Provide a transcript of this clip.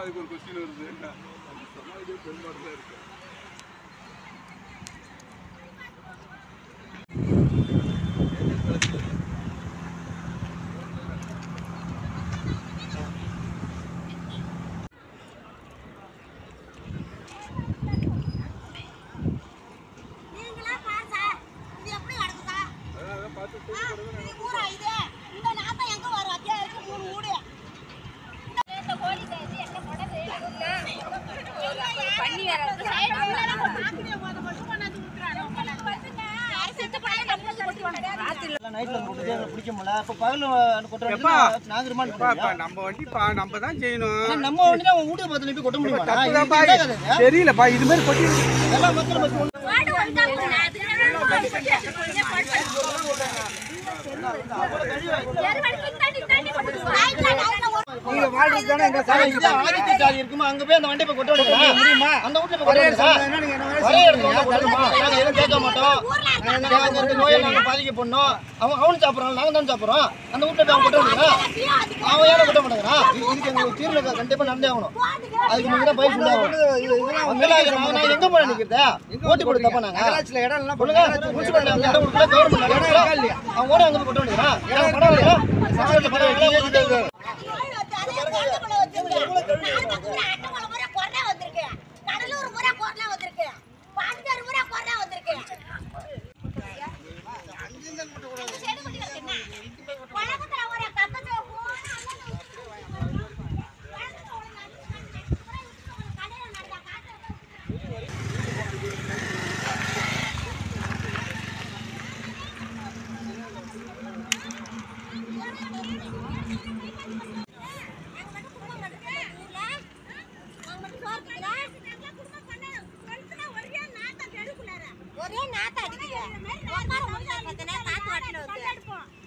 அதுக்கு ஒரு क्वेश्चन வருது என்ன சமாஜ பெண்பாடு தான் இருக்கு நீங்களா பாருங்க இது எப்படி நடக்குதா அத பார்த்து சொல்லுங்க பூரா இது இந்த நாத்த எங்க வரும் அப்படியே இருக்கு மூணு ஊடு இந்த கோழி கேது என்ன கொட பண்ணி வேற அப்படியே மட்டும் பண்ணாது விட்டுறானே உங்களுக்கு யார் செத்து போனா நம்ம கொட்டி வந்தா ராத்திரில நைட்ல போட்டு பிடிக்க முடியல அப்ப பகல்ல கொட்டறோம் நாங்க ரிமாண்ட் பா நம்ம வண்டி நம்ம தான் செய்யணும் நம்ம வண்டி தான் ஊடு பத்த நிப்பி கொட்ட முடியுமா தெரியலப்பா இது மாதிரி கொட்டி எல்லாம் மக்கள் பஸ் வாடு வந்தா அது நீங்க வாழ்றது தான எங்க சார் இது ஆதித்த ஜாதி இருக்குமா அங்க போய் அந்த வண்டி போய் கொட்ட முடியுமா அந்த ஊட்ல போய் கொட்ட முடியுமா நீங்க என்ன வரைய எடுத்து கொட்டுமா நாங்க எதுவும் கேட்க மாட்டோம் நாங்க இந்த நோயை நாங்க பாதிக்க பண்ணோம் அவனும் சாப்பிடுறான் நாங்க தான் சாப்பிடுறோம் அந்த ஊட்ல போய் கொட்ட முடியுமா அவன் ஏன் கொட்ட மாட்டேங்கிறான் இதுக்கு எங்க தீர்வு கண்டிப்பா நடந்தே ஆகணும் அதுக்கு நீங்க தான் பைசா சொல்லுவாங்க நான் எங்க போய் நிக்கிறதே ஓட்டு போட்டு தப்பா நாங்க நகராட்சில இடம் எல்லாம் சொல்லுங்க முனிசிபாலிட்டி அந்த இடம் கொடுக்கல கவர்மெண்ட் இடம் இருக்கா இல்லையா அவன் ஓட அங்க போய் கொட்ட முடியுமா நான் பணம் இல்லையா சமூகத்துல பணம் இல்லையா ஒரே நாத்த அடிக்குது உட்கார முடியல பார்த்தா காத்து வாட்டில வந்து